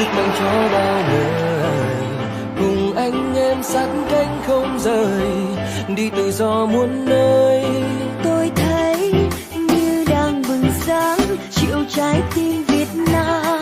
sức mạnh cho bao người. Cùng anh em sát cánh không rời, đi tự do muôn nơi. Tôi thấy như đang bừng sáng chiều trái tim Việt Nam.